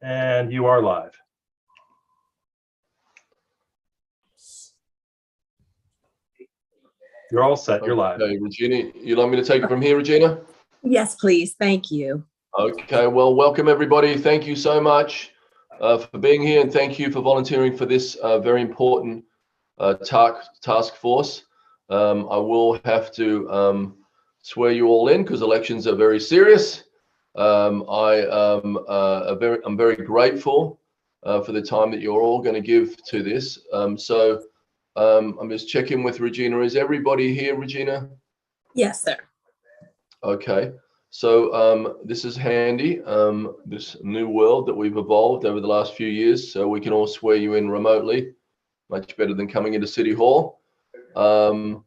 And you are live. You're all set. You're live. Okay, Regina, you'd like me to take it from here, Regina? Yes, please. Thank you. Okay, well, welcome everybody. Thank you so much for being here, and thank you for volunteering for this very important task force. I will have to swear you all in because elections are very serious. I'm very grateful for the time that you're all going to give to this. I'm just checking with Regina. Is everybody here, Regina? Yes, sir. Okay. So this is handy, this new world that we've evolved over the last few years, so we can all swear you in remotely, much better than coming into City Hall. So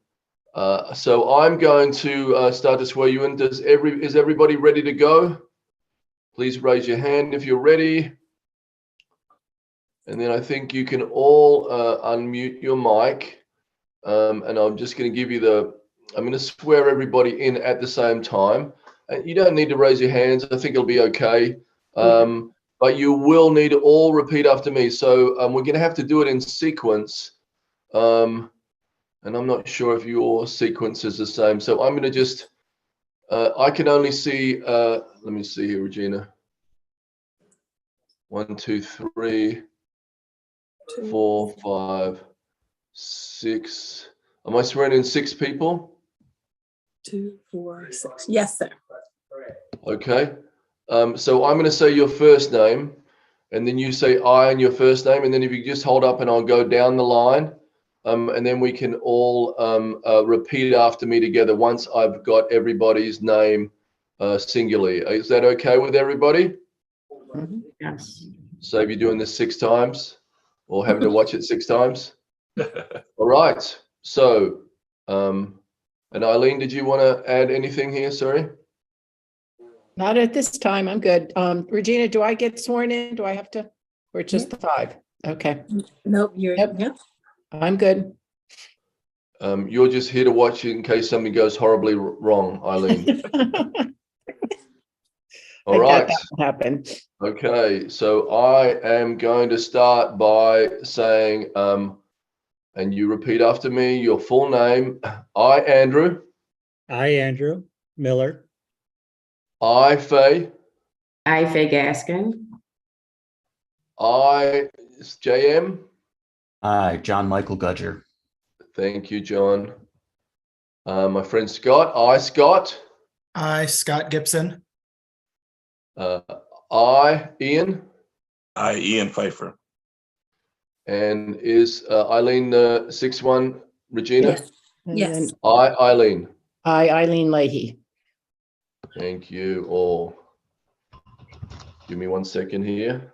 I'm going to start to swear you in. Is everybody ready to go? Please raise your hand if you're ready. And then I think you can all unmute your mic. And I'm just going to give you I'm going to swear everybody in at the same time. You don't need to raise your hands. I think it'll be okay. But you will need to all repeat after me. So we're going to have to do it in sequence. And I'm not sure if your sequence is the same. So I'm going to just, I can only see, let me see here, Regina. 1, 2, 3, 4, 5, 6. Am I swearing in 6 people? 2, 4, 6. Yes, sir. Okay. So I'm going to say your first name, and then you say I and your first name, and then if you just hold up and I'll go down the line, and then we can all repeat after me together once I've got everybody's name singularly. Is that okay with everybody? Yes. Save you doing this 6 times or having to watch it 6 times. All right. So, and Eileen, did you want to add anything here? Sorry. Not at this time. I'm good. Regina, do I get sworn in? Do I have to? Or just the 5? Okay. Nope, you're Yep. yep. I'm good. You're just here to watch it in case something goes horribly wrong, Eileen. All right. That happen. Okay. So I am going to start by saying, and you repeat after me, your full name. I, Andrew. I, Andrew Miller. I, Faye. I, Faye Gaskin. I, JM. I, John Michael Gudger. Thank you, John. My friend Scott. I, Scott. I, Scott Gibson. I, Ian. I, Ian Pfeiffer. And is Eileen the 6th one, Regina? Yes. And Yes. then I, Eileen. I, Eileen Leahy. Thank you all. Give me 1 second here.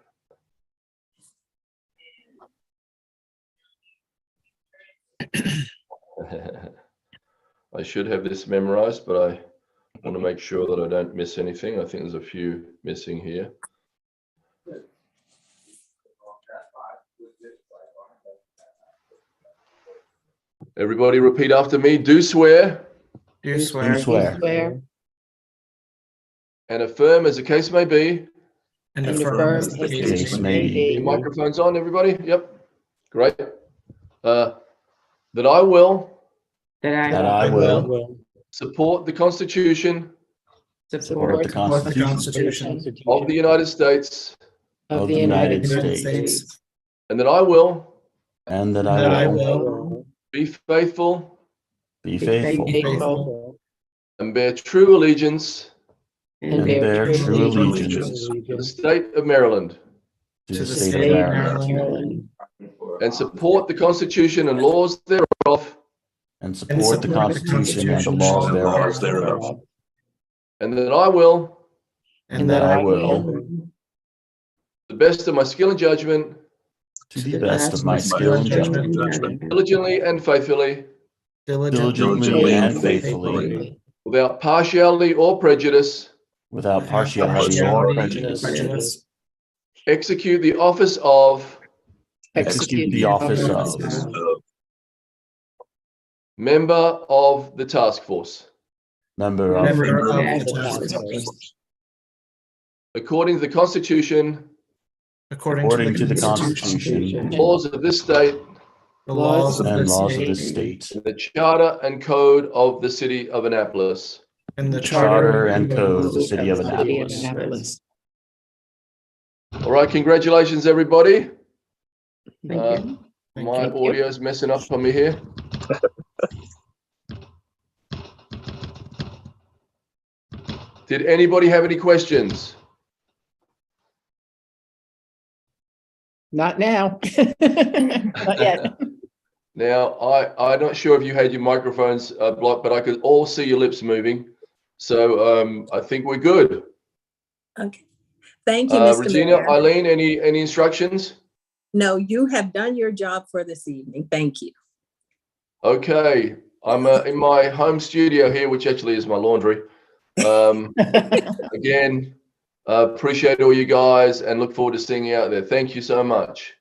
I should have this memorized, but I want to make sure that I don't miss anything. I think there's a few missing here. Everybody repeat after me. Do swear Do swear. Do swear. Swear and affirm as the case may be. And and affirm affirm as as the the case case case may may be. Your be. microphones on, everybody? Yep. Great. That I will That I will support the Constitution support the Support the Constitution Constitution of the United States, Of the United of the United States. States. and that I will and that That I I will will be faithful be Be faithful faithful and bear true allegiance and bear true allegiance to the state of Maryland, to the state of Maryland, Maryland. and support the Constitution and laws thereof, and support the Constitution and the laws and laws thereof, thereof, and that I will, and that I will, to the best of my skill and judgment, to the best of my skill and judgment, diligently and faithfully, diligently and faithfully, without partiality or prejudice, without partiality or prejudice, execute the office of execute the office of member of the task force, member of Member of Member the of task the force. according to the Constitution according to the Constitution laws of this state, the laws of and this laws of state, this state, and the charter and code of the city of Annapolis. and the charter and code of the city of Annapolis. Annapolis. All right, congratulations, everybody. Thank Uh, you. Thank My you. audio's messing up on me here. Did anybody have any questions? Not now. Not yet. Now, I'm not sure if you had your microphones blocked, but I could all see your lips moving. So I think we're good. Okay. Thank you, Mr. Regina, Mayor. Eileen, any instructions? No, you have done your job for this evening. Thank you. Okay, I'm in my home studio here, which actually is my laundry. Again, appreciate all you guys and look forward to seeing you out there. Thank you so much.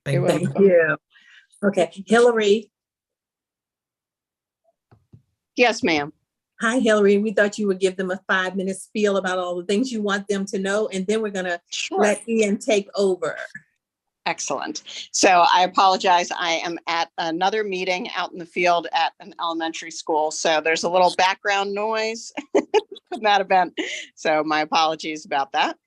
Thank you. Thank you. Okay, Hillary. Yes, ma'am. Hi, Hillary. We thought you would give them a 5-minute spiel about all the things you want them to know, and then we're gonna Sure. let Ian take over. Excellent. So I apologize. I am at another meeting out in the field at an elementary school. So there's a little background noise from that event. So my apologies about that.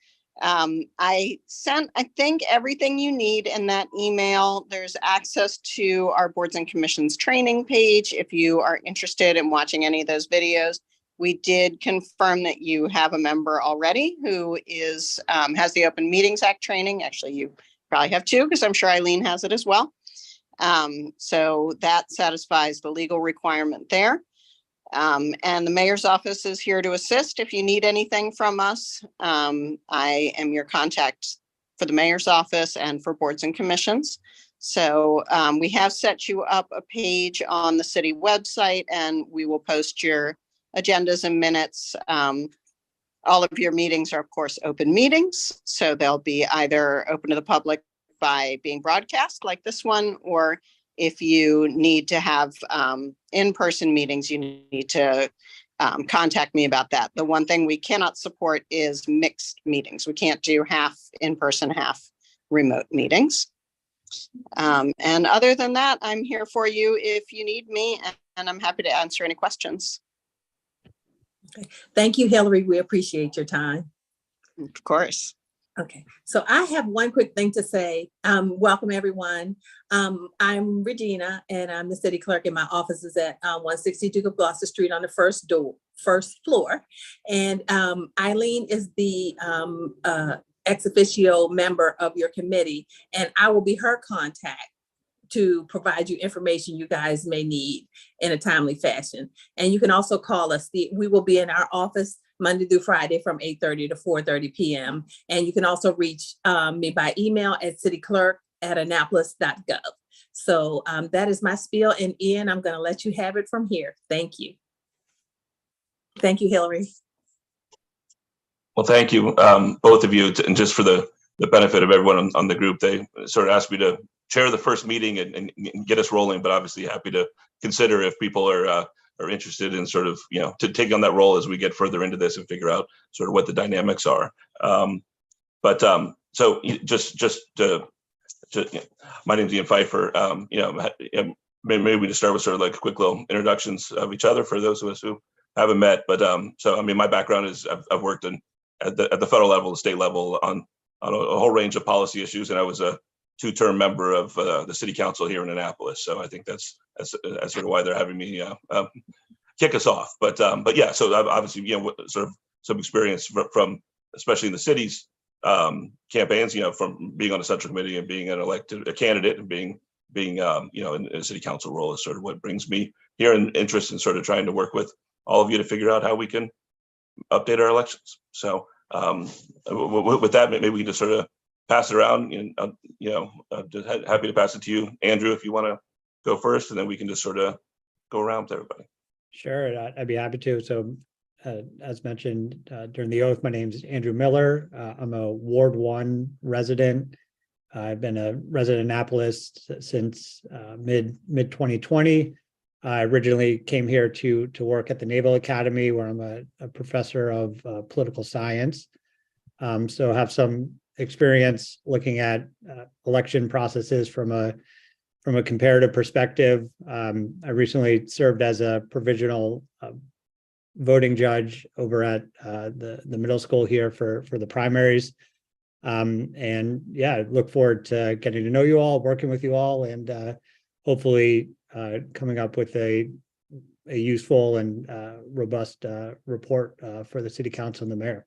I sent, I think, everything you need in that email. There's access to our boards and commissions training page if you are interested in watching any of those videos. We did confirm that you have a member already who is has the Open Meetings Act training. Actually, you probably have two because I'm sure Eileen has it as well. So that satisfies the legal requirement there. And the mayor's office is here to assist if you need anything from us. I am your contact for the mayor's office and for boards and commissions. So we have set you up a page on the city website, and we will post your agendas and minutes. All of your meetings are, of course, open meetings. So they'll be either open to the public by being broadcast like this one, or if you need to have in-person meetings, you need to contact me about that. The one thing we cannot support is mixed meetings. We can't do half in-person, half remote meetings. And other than that, I'm here for you if you need me, and I'm happy to answer any questions. Thank you, Hillary. We appreciate your time. Of course. Okay, so I have one quick thing to say. Welcome, everyone. I'm Regina, and I'm the city clerk, and my office is at 160 Duke of Gloucester Street on the first floor. And Eileen is the ex officio member of your committee, and I will be her contact to provide you information you guys may need in a timely fashion. And you can also call us. We will be in our office Monday through Friday from 8:30 to 4:30 p.m. And you can also reach me by email at cityclerk@annapolis.gov. So that is my spiel. And Ian, I'm going to let you have it from here. Thank you. Thank you, Hillary. Well, thank you, both of you. And just for the benefit of everyone on the group, they sort of asked me to chair the first meeting and get us rolling, but obviously happy to consider if people are interested in sort of, to take on that role as we get further into this and figure out sort of what the dynamics are. So my name's Ian Pfeiffer. Maybe we just start with sort of like quick little introductions of each other for those of us who haven't met. But so, I mean, my background is I've worked at the federal level, the state level on a whole range of policy issues. And I was a 2-term member of the city council here in Annapolis. So I think that's sort of why they're having me kick us off. But yeah, so I've obviously, sort of some experience from especially in the city's campaigns, from being on the central committee and being an elected candidate and being in a city council role is sort of what brings me here, and interest in sort of trying to work with all of you to figure out how we can update our elections. So with that, maybe we can just sort of pass it around, and just happy to pass it to you, Andrew, if you want to go first, and then we can just sort of go around with everybody. Sure, I'd be happy to. So as mentioned during the oath, my name is Andrew Miller. I'm a Ward 1 resident. I've been a resident in Annapolis since mid 2020. I originally came here to work at the Naval Academy, where I'm a professor of political science. So I have some experience looking at election processes from a comparative perspective. I recently served as a provisional voting judge over at the middle school here for the primaries. And yeah, I look forward to getting to know you all, working with you all, and hopefully coming up with a useful and robust report for the city council and the mayor.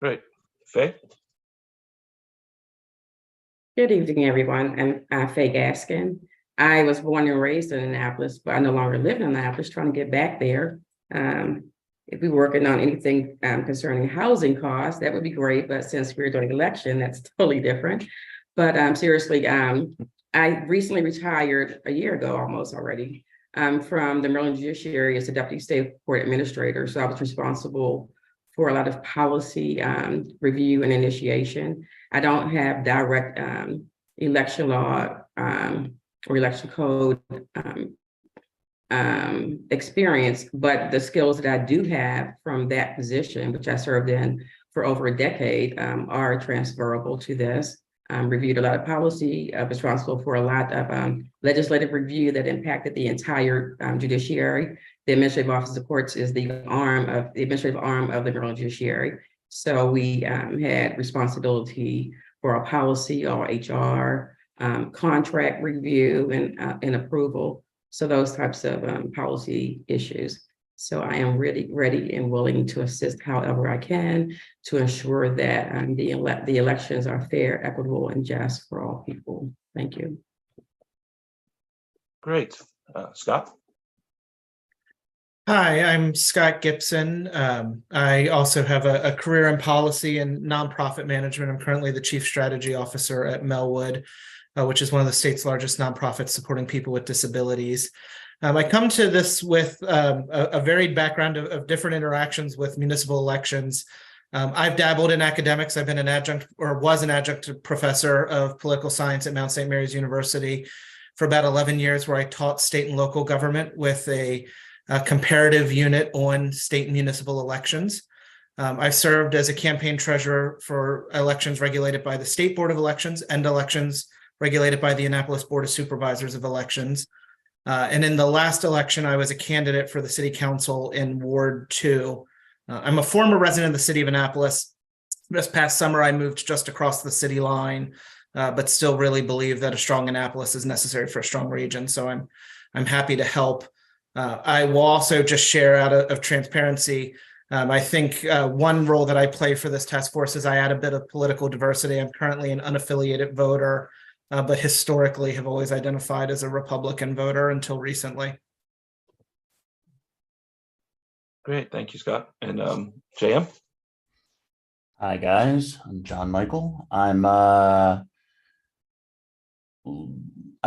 Great. Faye? Good evening, everyone. I'm Faye Gaskin. I was born and raised in Annapolis, but I no longer live in Annapolis, trying to get back there. If we're working on anything concerning housing costs, that would be great. But since we're doing election, that's totally different. But seriously, I recently retired a year ago, almost already, from the Maryland Judiciary as a Deputy State Court Administrator. So I was responsible for a lot of policy review and initiation. I don't have direct election law or election code experience, but the skills that I do have from that position, which I served in for over a decade, are transferable to this. Reviewed a lot of policy, responsible for a lot of legislative review that impacted the entire judiciary. The Administrative Office of Courts is the administrative arm of the Maryland Judiciary. So we had responsibility for our policy, our HR, contract review and approval. So those types of policy issues. So I am really ready and willing to assist however I can to ensure that the elections are fair, equitable, and just for all people. Thank you. Great. Scott? Hi, I'm Scott Gibson. I also have a career in policy and nonprofit management. I'm currently the Chief Strategy Officer at Melwood, which is one of the state's largest nonprofits supporting people with disabilities. I come to this with a varied background of different interactions with municipal elections. I've dabbled in academics. I've been an adjunct or was an adjunct professor of political science at Mount St. Mary's University for about 11 years, where I taught state and local government with a comparative unit on state and municipal elections. I've served as a campaign treasurer for elections regulated by the State Board of Elections and elections regulated by the Annapolis Board of Supervisors of Elections. And in the last election, I was a candidate for the city council in Ward 2. I'm a former resident of the city of Annapolis. This past summer, I moved just across the city line, but still really believe that a strong Annapolis is necessary for a strong region. So I'm happy to help. I will also just share out of transparency. I think one role that I play for this task force is I add a bit of political diversity. I'm currently an unaffiliated voter, but historically have always identified as a Republican voter until recently. Great. Thank you, Scott. And JM? Hi, guys. I'm John Michael. I'm I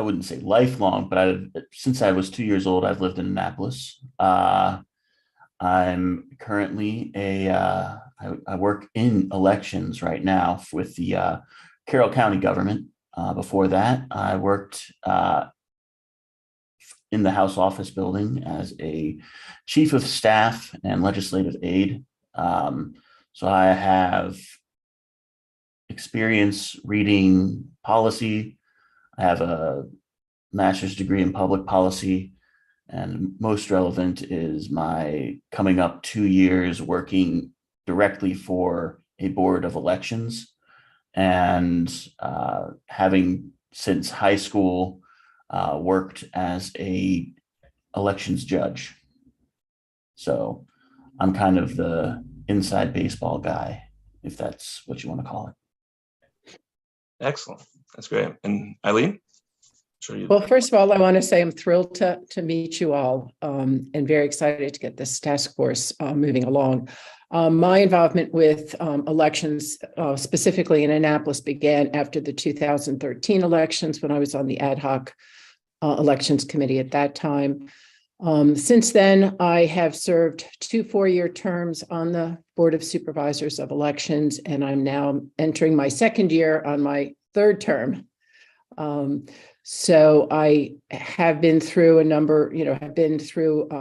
wouldn't say lifelong, but since I was 2 years old, I've lived in Annapolis. I'm currently I work in elections right now with the Carroll County government. Before that, I worked in the House office building as a chief of staff and legislative aide. So I have experience reading policy. I have a master's degree in public policy, and most relevant is my coming up 2 years working directly for a board of elections, and having since high school worked as a elections judge. So I'm kind of the inside baseball guy, if that's what you want to call it. Excellent. That's great. And Eileen? Sure you. Well, first of all, I want to say I'm thrilled to meet you all and very excited to get this task force moving along. My involvement with elections, specifically in Annapolis, began after the 2013 elections when I was on the ad hoc elections committee at that time. Since then, I have served 2 4-year terms on the Board of Supervisors of Elections, and I'm now entering my 2nd year on my 3rd term. So I have been through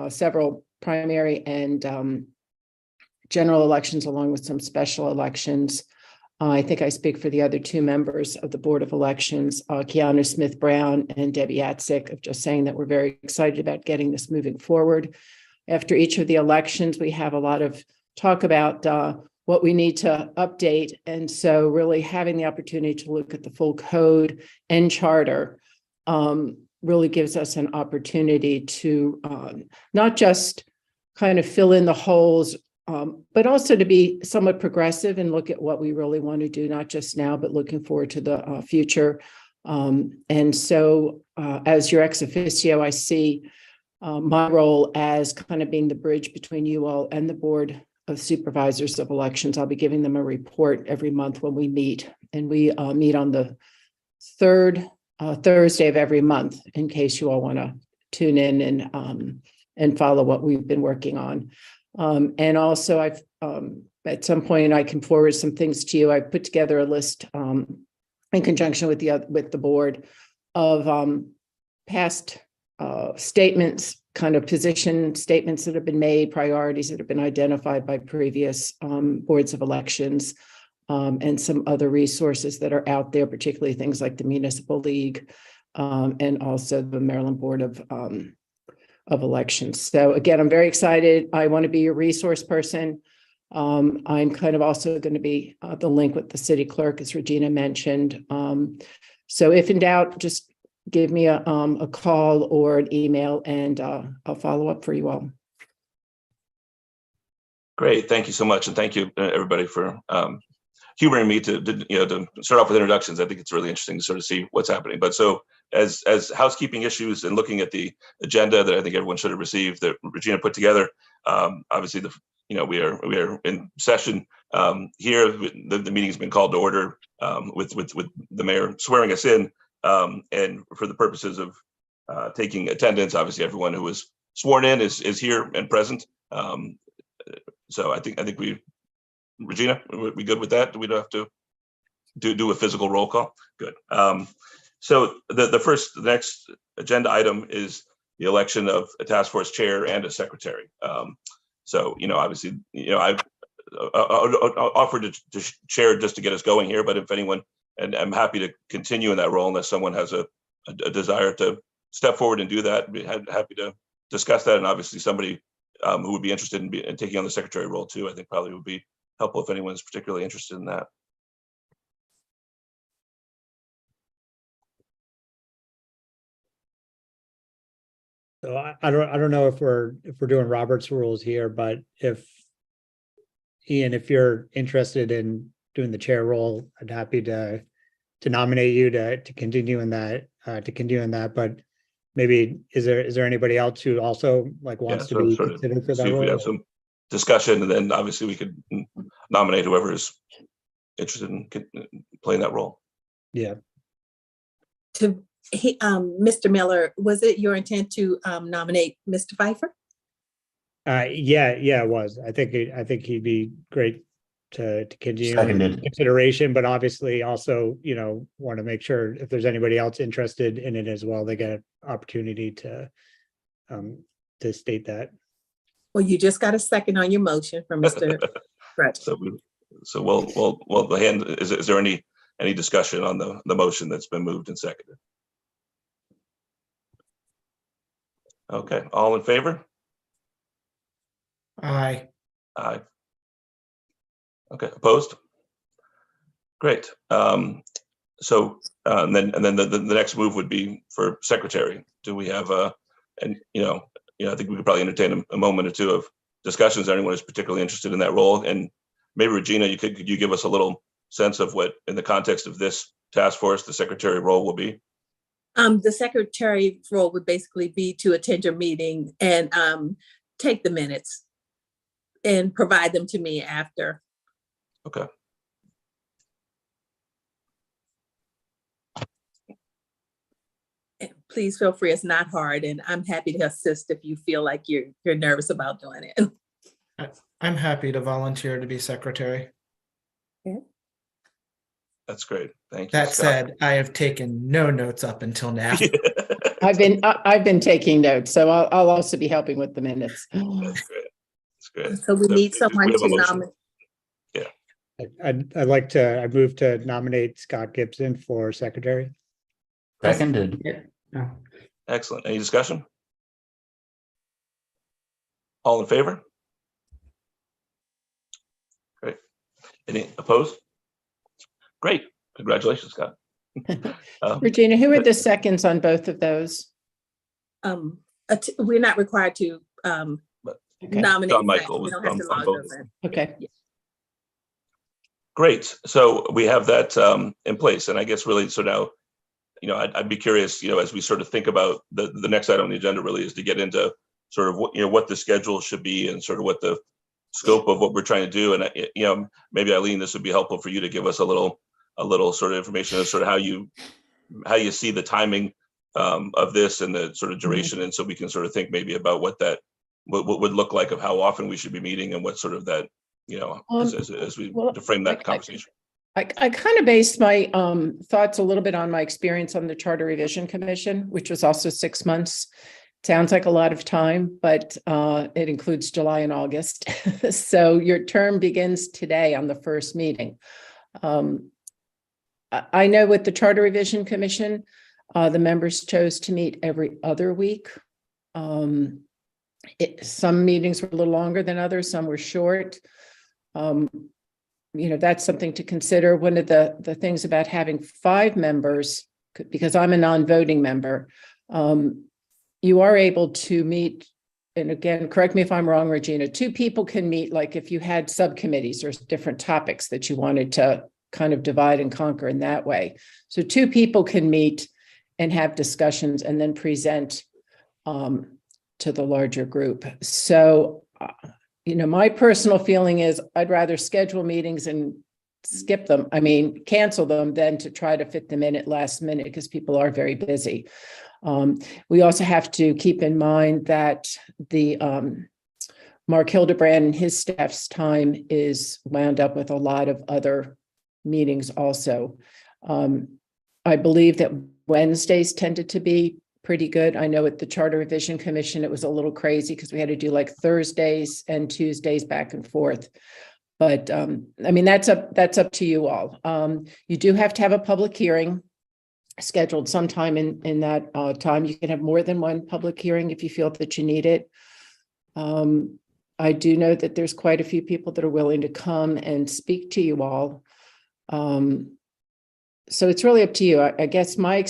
several primary and general elections along with some special elections. I think I speak for the other two members of the Board of Elections, Keanu Smith-Brown and Debbie Atzik, of just saying that we're very excited about getting this moving forward. After each of the elections, we have a lot of talk about what we need to update. And so really having the opportunity to look at the full code and charter really gives us an opportunity to not just kind of fill in the holes, but also to be somewhat progressive and look at what we really want to do, not just now, but looking forward to the future. And so as your ex officio, I see my role as kind of being the bridge between you all and the Board of Supervisors of Elections. I'll be giving them a report every month when we meet, and we meet on the third Thursday of every month, in case you all want to tune in and follow what we've been working on. And also, I've at some point I can forward some things to you. I put together a list in conjunction with the board of past statements, kind of position statements that have been made, priorities that have been identified by previous boards of elections, and some other resources that are out there, particularly things like the Municipal League and also the Maryland Board of Elections. So again, I'm very excited. I want to be your resource person. I'm kind of also going to be the link with the city clerk, as Regina mentioned. So if in doubt, just give me a call or an email, and I'll follow up for you all. Great, thank you so much, and thank you everybody for humoring me to start off with introductions. I think it's really interesting to sort of see what's happening. But so as housekeeping issues and looking at the agenda that I think everyone should have received that Regina put together, obviously we are in session here. The meeting's been called to order with the mayor swearing us in, and for the purposes of taking attendance. Obviously, everyone who was sworn in is here and present. So I think Regina, we good with that? Do we have to do a physical roll call? Good. So the next agenda item is the election of a task force chair and a secretary. So obviously I've offered to chair just to get us going here, but if anyone, and I'm happy to continue in that role unless someone has a desire to step forward and do that. Be happy to discuss that, and obviously somebody who would be interested in taking on the secretary role too, I think probably would be helpful if anyone's particularly interested in that. So I don't know if we're doing Robert's rules here, but if Ian, if you're interested in doing the chair role, I'd happy to nominate you to continue in that But maybe is there anybody else who also wants to be considered for that role? We have some discussion, and then obviously we could nominate whoever is interested in playing that role. Yeah. Mr. Miller, was it your intent to nominate Mr. Pfeiffer? Yeah, it was. I think he'd be great to continue consideration, but obviously also, want to make sure if there's anybody else interested in it as well, they get an opportunity to state that. Well, you just got a second on your motion from Mr. Brett. So we'll the hand, is there any discussion on the motion that's been moved and seconded? Okay, all in favor? Aye. Aye. Okay, opposed? Great. So and then the next move would be for secretary. Do we have I think we could probably entertain a moment or two of discussions. Anyone who's particularly interested in that role, and maybe Regina, could you give us a little sense of what, in the context of this task force, the secretary role will be? The secretary role would basically be to attend your meeting and take the minutes and provide them to me after. Okay. Please feel free. It's not hard, and I'm happy to assist if you feel like you're nervous about doing it. I'm happy to volunteer to be secretary. Okay. That's great. Thank you. That said, I have taken no notes up until now. I've been taking notes, so I'll also be helping with the minutes. That's great. That's great. So we need someone We have a to motion. nominate. I move to nominate Scott Gibson for secretary. Seconded. Oh, Excellent. Any discussion? All in favor? Great. Any opposed? Great. Congratulations, Scott. Regina, who are the seconds on both of those? We're not required to Okay. nominate. John Michael We was don't have to on log both. those in. Okay. Great. So we have that in place. And I guess really, so now, I'd be curious, as we sort of think about the next item on the agenda really is to get into sort of what the schedule should be and sort of what the scope of what we're trying to do. And, maybe Eileen, this would be helpful for you to give us a little sort of information of sort of how you see the timing of this and the sort of duration. And so we can sort of think maybe about what would look like of how often we should be meeting and what sort of that, as we frame that conversation. I kind of based my thoughts a little bit on my experience on the Charter Revision Commission, which was also 6 months. Sounds like a lot of time, but it includes July and August. So your term begins today on the first meeting. I know with the Charter Revision Commission, the members chose to meet every other week. Some meetings were a little longer than others, some were short. That's something to consider. One of the things about having 5 members, because I'm a non-voting member, you are able to meet, and again, correct me if I'm wrong, Regina, 2 people can meet, like if you had subcommittees or different topics that you wanted to kind of divide and conquer in that way. So 2 people can meet and have discussions and then present to the larger group. So, my personal feeling is I'd rather schedule meetings and skip them. Cancel them than to try to fit them in at last minute because people are very busy. We also have to keep in mind that the Mark Hildebrand and his staff's time is wound up with a lot of other meetings also. I believe that Wednesdays tended to be pretty good. I know at the Charter Revision Commission, it was a little crazy because we had to do like Thursdays and Tuesdays back and forth. But that's up to you all. You do have to have a public hearing scheduled sometime in that time. You can have more than one public hearing if you feel that you need it. I do know that there's quite a few people that are willing to come and speak to you all. So it's really up to you. I guess my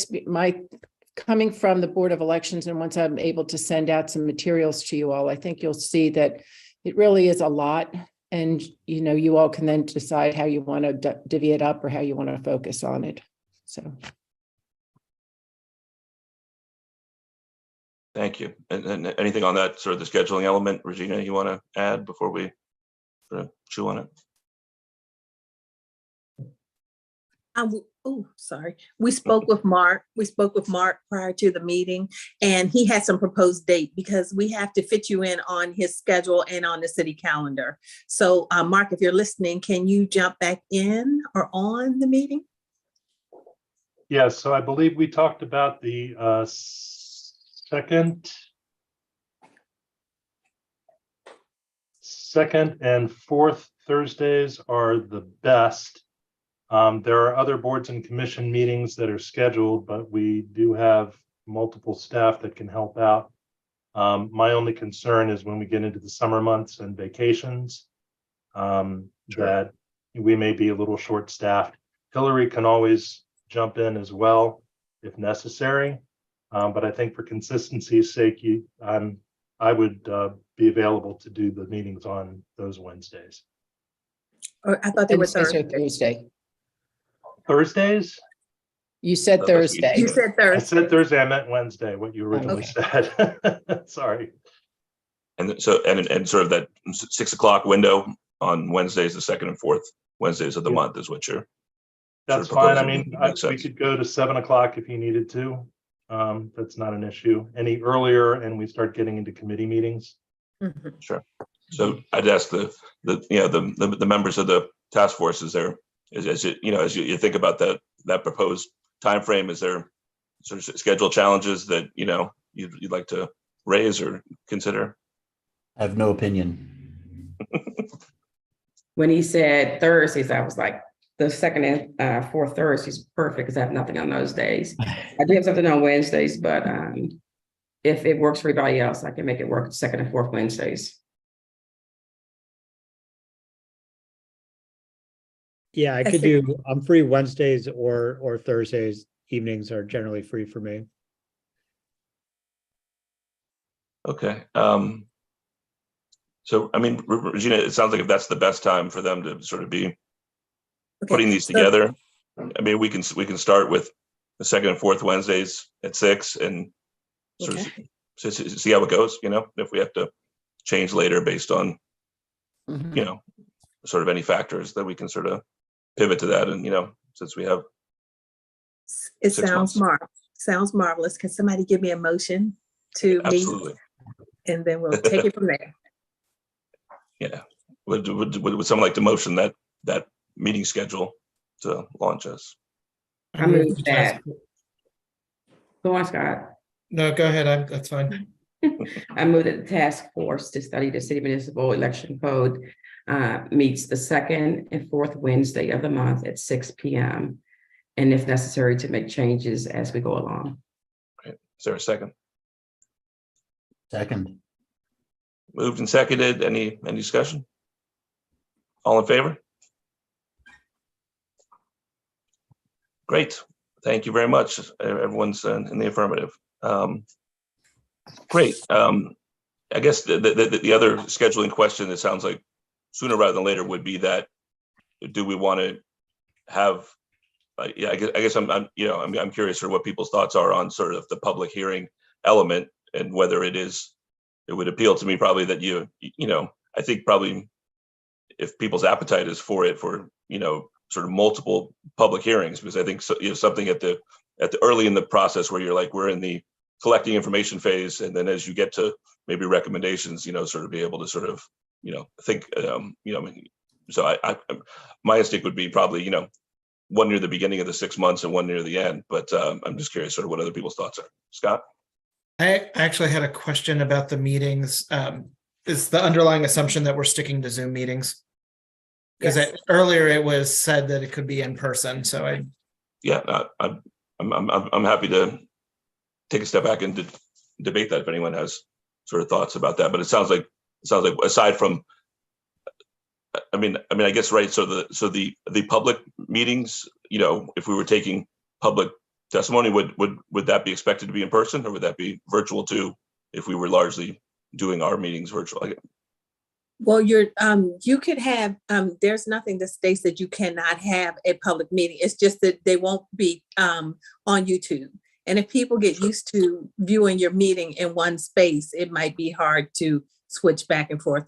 coming from the Board of Elections, and once I'm able to send out some materials to you all, I think you'll see that it really is a lot. And, you all can then decide how you want to divvy it up or how you want to focus on it. So. Thank you. And anything on that sort of the scheduling element, Regina, you want to add before we sort of chew on it? Sorry. We spoke with Mark. Prior to the meeting, and he had some proposed date because we have to fit you in on his schedule and on the city calendar. So, Mark, if you're listening, can you jump back in or on the meeting? Yes, so I believe we talked about the second and fourth Thursdays are the best. There are other boards and commission meetings that are scheduled, but we do have multiple staff that can help out. My only concern is when we get into the summer months and vacations, that we may be a little short-staffed. Hillary can always jump in as well if necessary, but I think for consistency's sake, I would be available to do the meetings on those Wednesdays. Or I thought they were Wednesdays or Thursday. Thursdays? You said Thursday. You said I Thursday. said Thursday, I meant Wednesday, what you originally said. Sorry. And so, and sort of that 6 o'clock window on Wednesdays, the second and fourth Wednesdays of the month is what you're. That's sort of fine. proposing. We could go to 7 o'clock if you needed to. That's not an issue. Any earlier and we start getting into committee meetings. Mhm. Sure. So I'd ask the members of the task force, is there, as you think about that proposed timeframe, is there sort of schedule challenges that you'd like to raise or consider? I have no opinion. When he said Thursdays, I was like, the second and fourth Thursdays, perfect, because I have nothing on those days. I do have something on Wednesdays, but if it works for everybody else, I can make it work second and fourth Wednesdays. Yeah, I I could see. do, I'm free Wednesdays or Thursdays. Evenings are generally free for me. Okay. So, I mean, Regina, it sounds like if that's the best time for them to sort of be Okay, putting these so- together, I mean, we can start with the second and fourth Wednesdays at 6 and sort of Okay. see how it goes, you know, if we have to change later based on, Mhm. you know, sort of any factors that we can sort of pivot to that. And, you know, since we have, It 6 sounds months. sounds marvelous. Can somebody give me a motion to meet? absolutely, And then we'll take it from there. yeah. Would someone like to motion that meeting schedule to launch us? I move that. Go on, Scott. No, go ahead. That's fine. I move that the task force to study the city municipal election code meets the second and fourth Wednesday of the month at 6 p.m. And if necessary, to make changes as we go along. Is there a second? Second. Moved and seconded. Any discussion? All in favor? Great. Thank you very much. Everyone's in the affirmative. Great. I guess the other scheduling question, it sounds like sooner rather than later, would be that, do we want to have, yeah, I guess I'm curious for what people's thoughts are on sort of the public hearing element, and whether it would appeal to me probably that you know, I think probably if people's appetite is for it, for, you know, sort of multiple public hearings, because I think so, you know, something at the early in the process where you're like, we're in the collecting information phase, and then as you get to maybe recommendations, you know, sort of be able to sort of, you know, think, you know, so I my instinct would be probably, you know, one near the beginning of the 6 months and one near the end, but I'm just curious sort of what other people's thoughts are. Scott? I actually had a question about the meetings. Is the underlying assumption that we're sticking to Zoom meetings? Because Yes. earlier it was said that it could be in person, so Yeah, I'm happy to take a step back and debate that if anyone has sort of thoughts about that. But it sounds like aside from, I mean, I guess, right. So the public meetings, you know, if we were taking public testimony, would that be expected to be in person, or would that be virtual too, if we were largely doing our meetings virtual? Well, you could have, there's nothing that states that you cannot have a public meeting. It's just that they won't be on YouTube. And if people get used to viewing your meeting in one space, it might be hard to switch back and forth.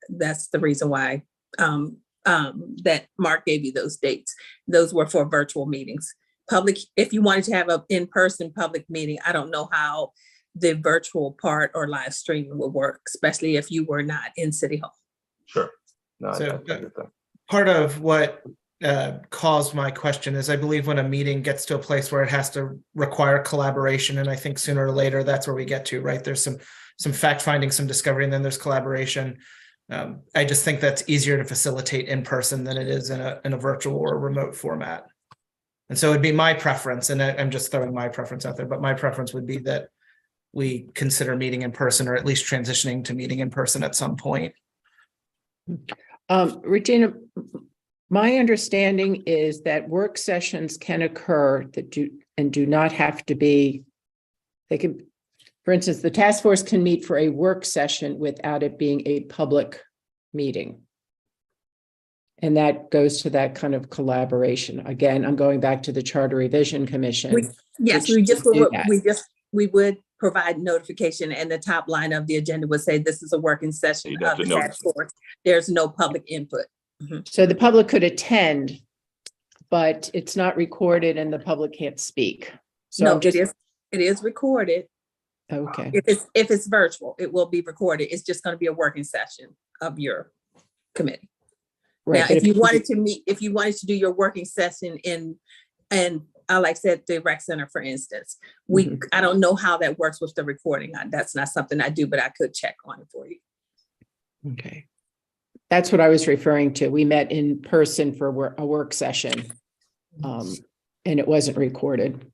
That's the reason why that Mark gave you those dates. Those were for virtual meetings. Public, if you wanted to have an in-person public meeting, I don't know how the virtual part or live streaming would work, especially if you were not in City Hall. Sure. No, So, I get that. part of what caused my question is I believe when a meeting gets to a place where it has to require collaboration, and I think sooner or later that's where we get to, right? There's some fact finding, some discovery, and then there's collaboration. I just think that's easier to facilitate in person than it is in a virtual or remote format. And so it'd be my preference, and I'm just throwing my preference out there, but my preference would be that we consider meeting in person, or at least transitioning to meeting in person at some point. Regina, my understanding is that work sessions can occur that do not have to be, they can, for instance, the task force can meet for a work session without it being a public meeting. And that goes to that kind of collaboration. Again, I'm going back to the Charter Revision Commission. Yes, which do that. we would provide notification, and the top line of the agenda would say this is a working session You'd have of the to task notice. force. There's no public input. So the public could attend, but it's not recorded and the public can't speak. So No, I'm just, it is recorded. okay, If it's virtual, it will be recorded. It's just going to be a working session of your committee. Now, right. but if you wanted to meet, if you wanted to do your working session and like I said, the rec center, for instance, I don't know how that works with the recording. That's not something I do, but I could check on it for you. Okay. That's what I was referring to. We met in person for a work session. And it wasn't recorded.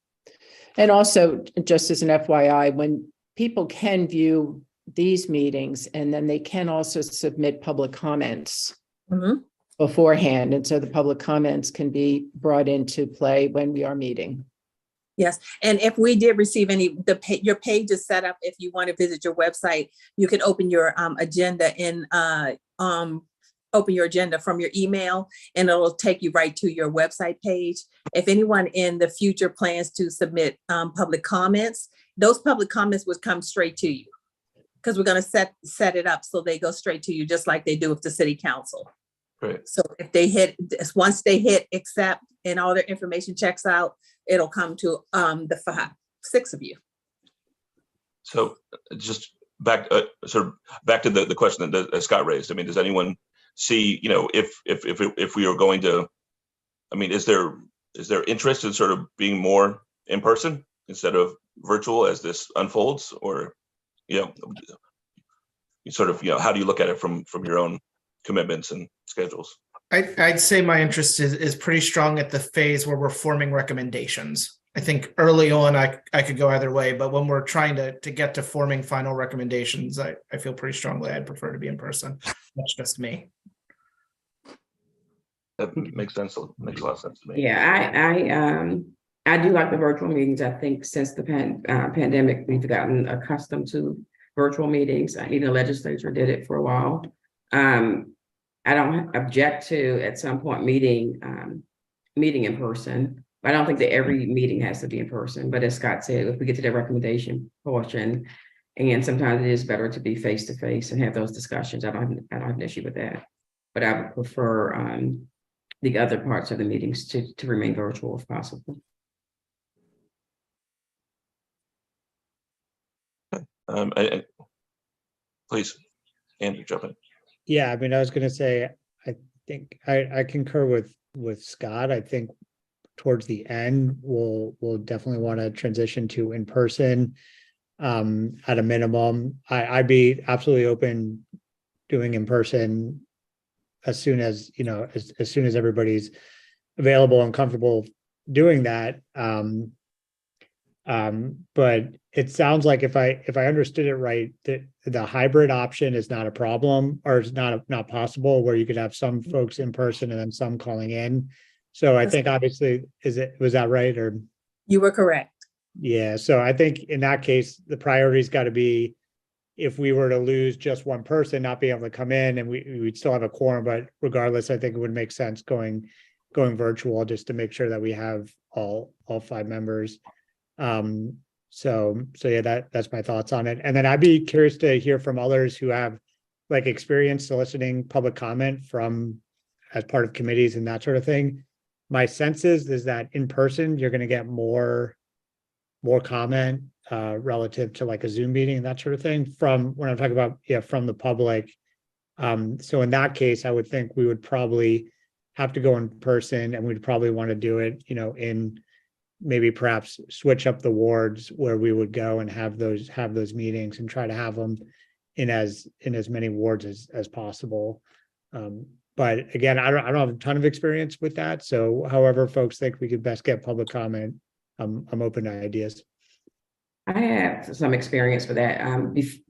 And also, just as an FYI, when people can view these meetings, and then they can also submit public comments Mhm. beforehand. And so the public comments can be brought into play when we are meeting. Yes, and if we did receive any, your page is set up. If you want to visit your website, you can open your agenda in open your agenda from your email, and it'll take you right to your website page. If anyone in the future plans to submit public comments, those public comments would come straight to you, because we're going to set it up so they go straight to you, just like they do with the city council. Great. So if they once they hit accept and all their information checks out, it'll come to the 6 of you. So just back, sort of back to the question that Scott raised. I mean, does anyone see, if we are going to, I mean, is there interest in sort of being more in person instead of virtual as this unfolds, or, you sort of, how do you look at it from your own commitments and schedules? I'd say my interest is pretty strong at the phase where we're forming recommendations. I think early on, I could go either way, but when we're trying to get to forming final recommendations, I feel pretty strongly I'd prefer to be in person. That's just me. That makes sense. Makes a lot of sense to me. Yeah, I do like the virtual meetings. I think since the pandemic, we've gotten accustomed to virtual meetings. Even the legislature did it for a while. I don't object to at some point meeting in person, but I don't think that every meeting has to be in person. But as Scott said, if we get to the recommendation portion, and sometimes it is better to be face to face and have those discussions. I don't have an issue with that, but I would prefer the other parts of the meetings to remain virtual if possible. Please, Andrew, jump in. Yeah, I mean, I was going to say, I think I concur with Scott. I think towards the end, we'll definitely want to transition to in person at a minimum. I'd be absolutely open doing in person as soon as, as soon as everybody's available and comfortable doing that. But it sounds like if I understood it right, that the hybrid option is not a problem, or it's not possible, where you could have some folks in person and then some calling in. So I think obviously, was that right? Or You were correct. yeah, so I think in that case, the priority's got to be, if we were to lose just one person not being able to come in, and we'd still have a quorum, but regardless, I think it would make sense going virtual, just to make sure that we have all 5 members. So yeah, that's my thoughts on it. And then I'd be curious to hear from others who have like experience soliciting public comment as part of committees and that sort of thing. My sense is that in person, you're going to get more comment relative to like a Zoom meeting and that sort of thing, from when I'm talking about, from the public. So in that case, I would think we would probably have to go in person, and we'd probably want to do it, in maybe perhaps switch up the wards where we would go and have those meetings, and try to have them in as many wards as possible. But again, I don't have a ton of experience with that. So however folks think we could best get public comment, I'm open to ideas. I have some experience with that.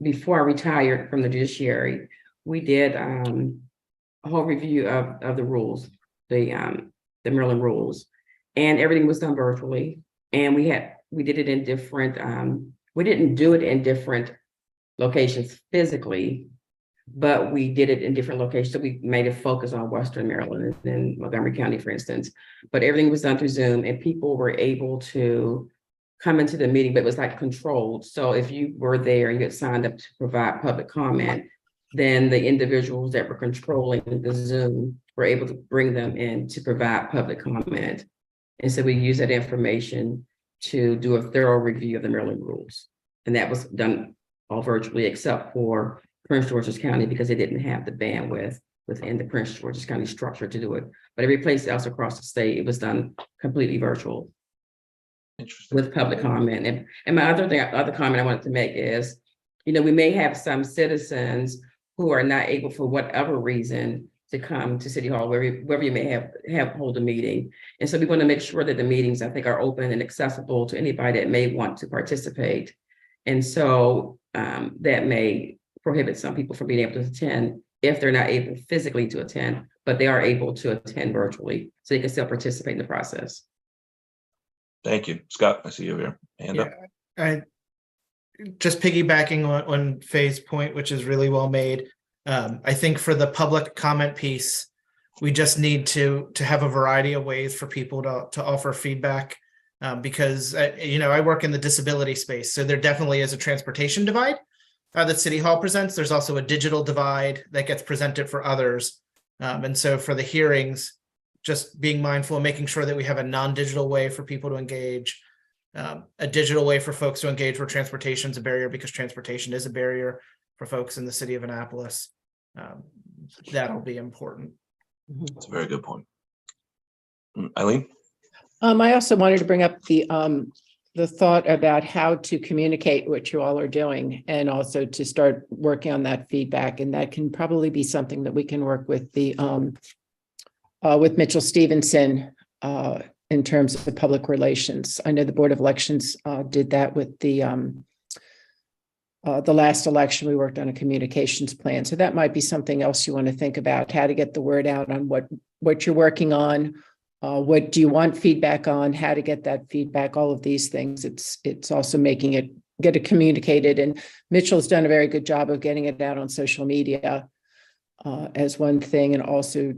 Before I retired from the judiciary, we did a whole review of the rules, the Maryland rules, and everything was done virtually. And we did it in different, we didn't do it in different locations physically, but we did it in different locations. So we made a focus on Western Maryland and Montgomery County, for instance. But everything was done through Zoom, and people were able to come into the meeting, but it was like controlled. So if you were there and you had signed up to provide public comment, then the individuals that were controlling the Zoom were able to bring them in to provide public comment. And so we use that information to do a thorough review of the Maryland rules. And that was done all virtually, except for Prince George's County, because they didn't have the bandwidth within the Prince George's County structure to do it. But every place else across the state, it was done completely virtual. Interesting. With public comment. And my other comment I wanted to make is, we may have some citizens who are not able for whatever reason to come to City Hall, wherever you may have hold a meeting. And so we want to make sure that the meetings, I think, are open and accessible to anybody that may want to participate. And so that may prohibit some people from being able to attend if they're not able physically to attend, but they are able to attend virtually, so they can still participate in the process. Thank you. Scott, I see you here. Hand up. I just piggybacking on Faye's point, which is really well made. I think for the public comment piece, we just need to have a variety of ways for people to offer feedback, because I work in the disability space, so there definitely is a transportation divide that City Hall presents. There's also a digital divide that gets presented for others, and so for the hearings, just being mindful and making sure that we have a non-digital way for people to engage, a digital way for folks to engage where transportation is a barrier, because transportation is a barrier for folks in the city of Annapolis. That'll be important. That's a very good point. Eileen? I also wanted to bring up the thought about how to communicate what you all are doing, and also to start working on that feedback. And that can probably be something that we can work with with Mitchell Stevenson in terms of the public relations. I know the Board of Elections did that with the last election. We worked on a communications plan. So that might be something else you want to think about, how to get the word out on what you're working on. What do you want feedback on, how to get that feedback, all of these things. It's also get it communicated. And Mitchell's done a very good job of getting it out on social media as one thing, and also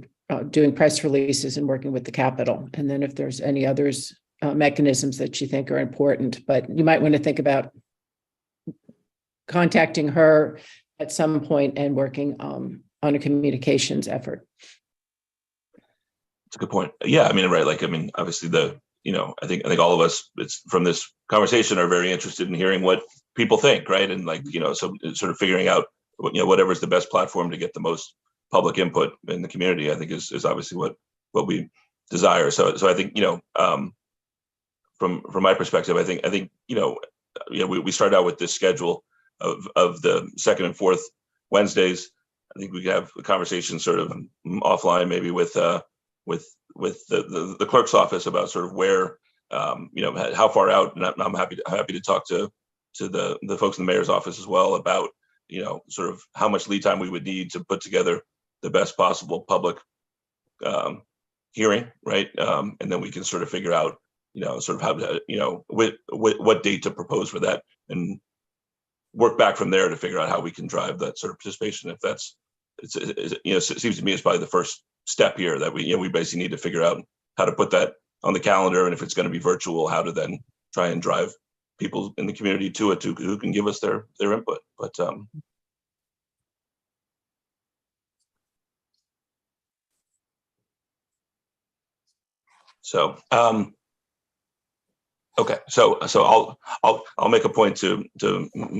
doing press releases and working with the Capitol. And then if there's any others mechanisms that you think are important, but you might want to think about contacting her at some point and working on a communications effort. That's a good point. Yeah, I mean, right. Like, I mean, obviously I think all of us, it's from this conversation, are very interested in hearing what people think, right? And like, so sort of figuring out, whatever is the best platform to get the most public input in the community, I think is obviously what we desire. So I think, from my perspective, I think we started out with this schedule of the second and fourth Wednesdays. I think we could have a conversation sort of offline, maybe with the clerk's office about sort of where, how far out. And I'm happy to talk to the folks in the mayor's office as well about, sort of how much lead time we would need to put together the best possible public hearing, right? And then we can sort of figure out, sort of how to, what date to propose for that, and work back from there to figure out how we can drive that sort of participation. If it seems to me it's probably the first step here, that we basically need to figure out how to put that on the calendar, and if it's going to be virtual, how to then try and drive people in the community to it, who can give us their input. But okay, so I'll make a point to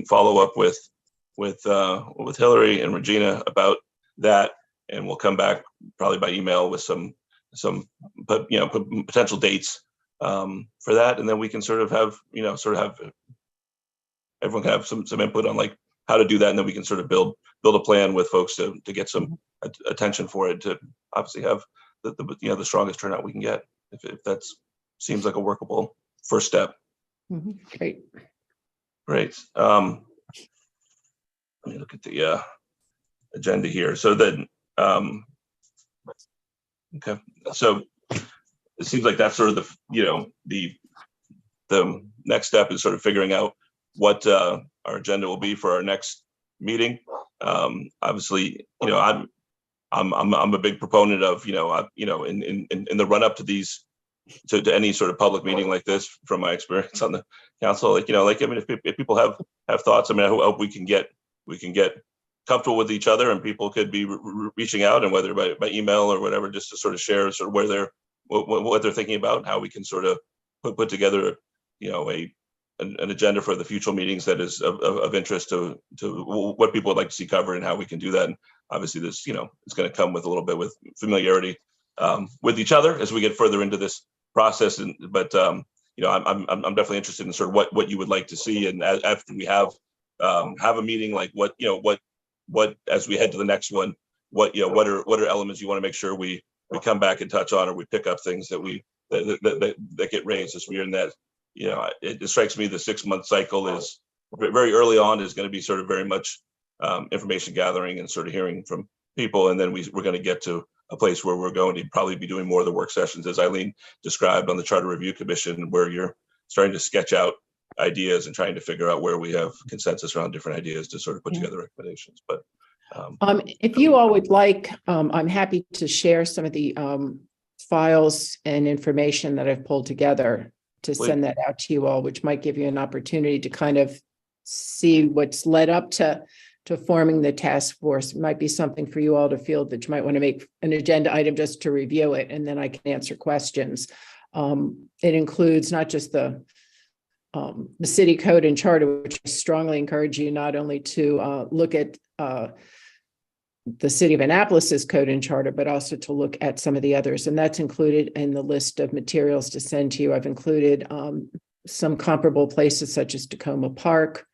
follow up with Hillary and Regina about that, and we'll come back probably by email with some potential dates for that, and then we can sort of have everyone can have some input on like how to do that, and then we can sort of build a plan with folks to get some attention for it, to obviously have the strongest turnout we can get, if that seems like a workable first step. Great. Let me look at the agenda here. So then, okay, so it seems like that's sort of the next step is sort of figuring out what our agenda will be for our next meeting. Obviously, I'm a big proponent of in the run up to these, to any sort of public meeting like this, from my experience on the council, if people have thoughts, I hope we can get comfortable with each other, and people could be reaching out, and whether by email or whatever, just to sort of share sort of where what they're thinking about, how we can sort of put together an agenda for the future meetings that is of interest to what people would like to see covered, and how we can do that. And obviously this it's going to come with a little bit with familiarity with each other as we get further into this process. But I'm definitely interested in sort of what you would like to see, and after we have a meeting, like what what, as we head to the next one, what are elements you want to make sure we come back and touch on, or we pick up things that get raised as we're in that, it strikes me the 6-month cycle is very early on is going to be sort of very much information gathering and sort of hearing from people. And then we're going to get to a place where we're going to probably be doing more of the work sessions, as Eileen described on the Charter Review Commission, where you're starting to sketch out ideas and trying to figure out where we have consensus around different ideas to sort of put together recommendations. But if you all would like, I'm happy to share some of the files and information that I've pulled together to Please. send that out to you all, which might give you an opportunity to kind of see what's led up to forming the task force. It might be something for you all to feel that you might want to make an agenda item just to review it, and then I can answer questions. It includes not just the city code and charter, which I strongly encourage you not only to look at the city of Annapolis's code and charter, but also to look at some of the others. And that's included in the list of materials to send to you. I've included some comparable places such as Tacoma Park,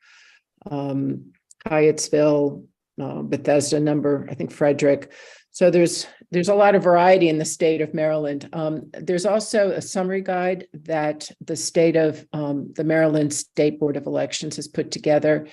Hyattsville, Bethesda number, I think Frederick. So there's a lot of variety in the state of Maryland. There's also a summary guide that the state of the Maryland State Board of Elections has put together.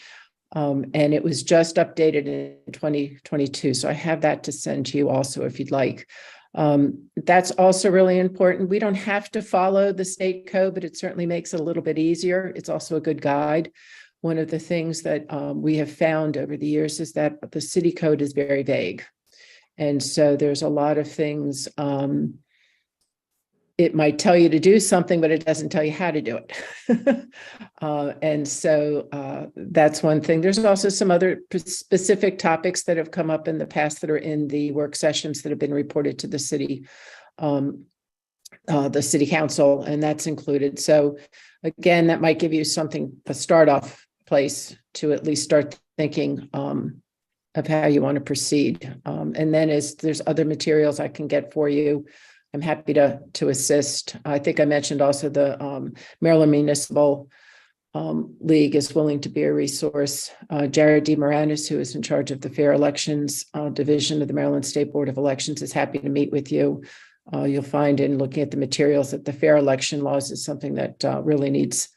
And it was just updated in 2022. So I have that to send to you also if you'd like. That's also really important. We don't have to follow the state code, but it certainly makes it a little bit easier. It's also a good guide. One of the things that we have found over the years is that the city code is very vague. And so there's a lot of things, it might tell you to do something, but it doesn't tell you how to do it. And so that's one thing. There's also some other specific topics that have come up in the past that are in the work sessions that have been reported to the city council, and that's included. So again, that might give you something, a start off place to at least start thinking of how you want to proceed. And then as there's other materials I can get for you, I'm happy to assist. I think I mentioned also the Maryland Municipal League is willing to be a resource. Jared DeMoranis, who is in charge of the Fair Elections Division of the Maryland State Board of Elections, is happy to meet with you. You'll find in looking at the materials that the fair election laws is something that really needs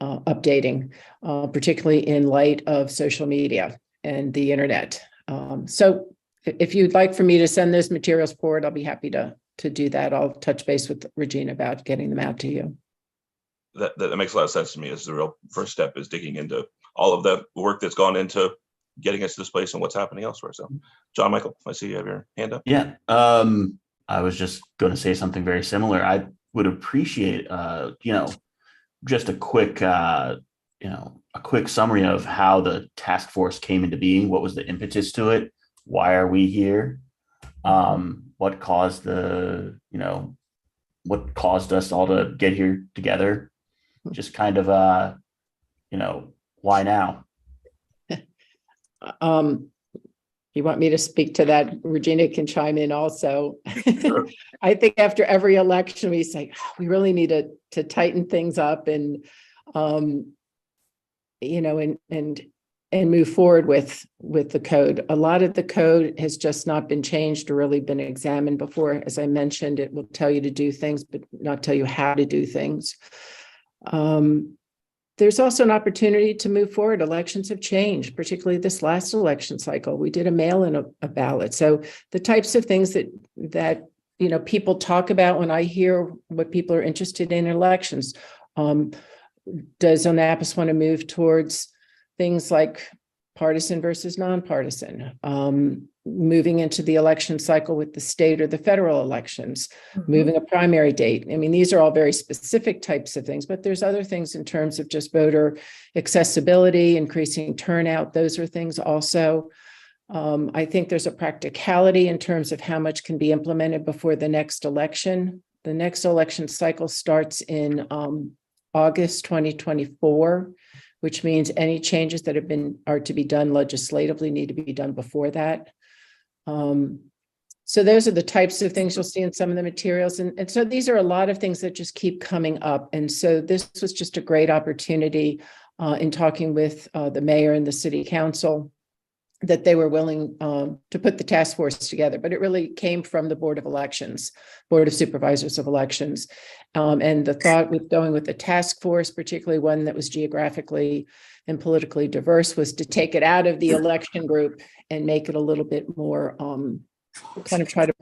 updating, particularly in light of social media and the internet. So if you'd like for me to send those materials forward, I'll be happy to do that. I'll touch base with Regina about getting them out to you. That makes a lot of sense to me. As the real first step is digging into all of the work that's gone into getting us to this place and what's happening elsewhere. So, John Michael, I see you have your hand up. Yeah, I was just going to say something very similar. I would appreciate, just a quick, a quick summary of how the task force came into being. What was the impetus to it? Why are we here? What caused what caused us all to get here together? Just kind of, why now? You want me to speak to that? Regina can chime in also. Sure. I think after every election, we say, we really need to tighten things up and, and move forward with the code. A lot of the code has just not been changed or really been examined before. As I mentioned, it will tell you to do things, but not tell you how to do things. There's also an opportunity to move forward. Elections have changed, particularly this last election cycle. We did a mail-in a ballot. So the types of things that people talk about when I hear what people are interested in elections. Does Annapolis want to move towards things like partisan versus nonpartisan, moving into the election cycle with the state or the federal elections, moving a primary date? I mean, these are all very specific types of things, but there's other things in terms of just voter accessibility, increasing turnout. Those are things also. I think there's a practicality in terms of how much can be implemented before the next election. The next election cycle starts in August 2024, which means any changes that are to be done legislatively need to be done before that. So those are the types of things you'll see in some of the materials. And so these are a lot of things that just keep coming up. And so this was just a great opportunity in talking with the mayor and the city council that they were willing to put the task force together, but it really came from the Board of Elections, Board of Supervisors of Elections. And the thought with going with the task force, particularly one that was geographically and politically diverse, was to take it out of the election group and make it a little bit more, kind of try to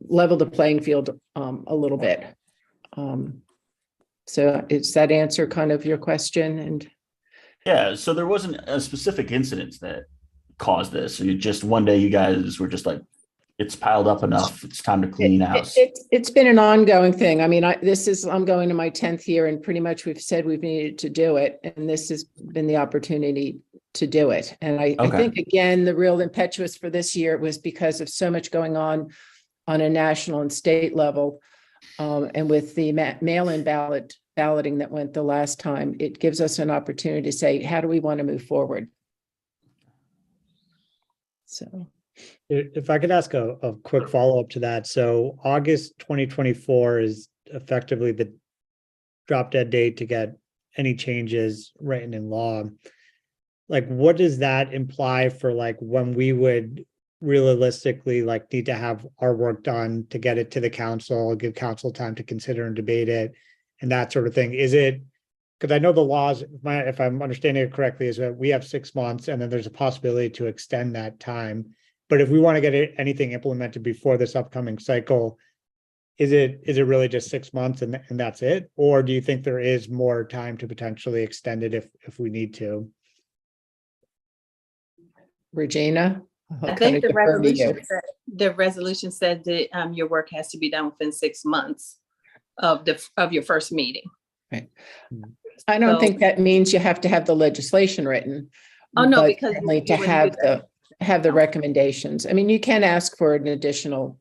level the playing field a little bit. So is that answer kind of your question? And Yeah, so there wasn't a specific incident that caused this. So you just one day you guys were just like, it's piled up enough. It's time to clean house. It's been an ongoing thing. I mean, I'm going to my 10th year, and pretty much we've said we've needed to do it. And this has been the opportunity to do it. And I think, again, the real impetus for this year was because of so much going on a national and state level. And with the mail-in balloting that went the last time, it gives us an opportunity to say, how do we want to move forward? So. If I could ask a quick follow-up to that. So August 2024 is effectively the drop dead date to get any changes written in law. Like, what does that imply for like when we would realistically like need to have our work done to get it to the council, give council time to consider and debate it and that sort of thing? Is it, because I know the laws, if I'm understanding it correctly, is that we have 6 months and then there's a possibility to extend that time. But if we want to get anything implemented before this upcoming cycle, is it really just 6 months and that's it? Or do you think there is more time to potentially extend it if we need to? Regina? I think the resolution said that your work has to be done within 6 months of your first meeting. Right. I don't think that means you have to have the legislation written. Oh, no, but because certainly to have the recommendations. I mean, you can ask for an additional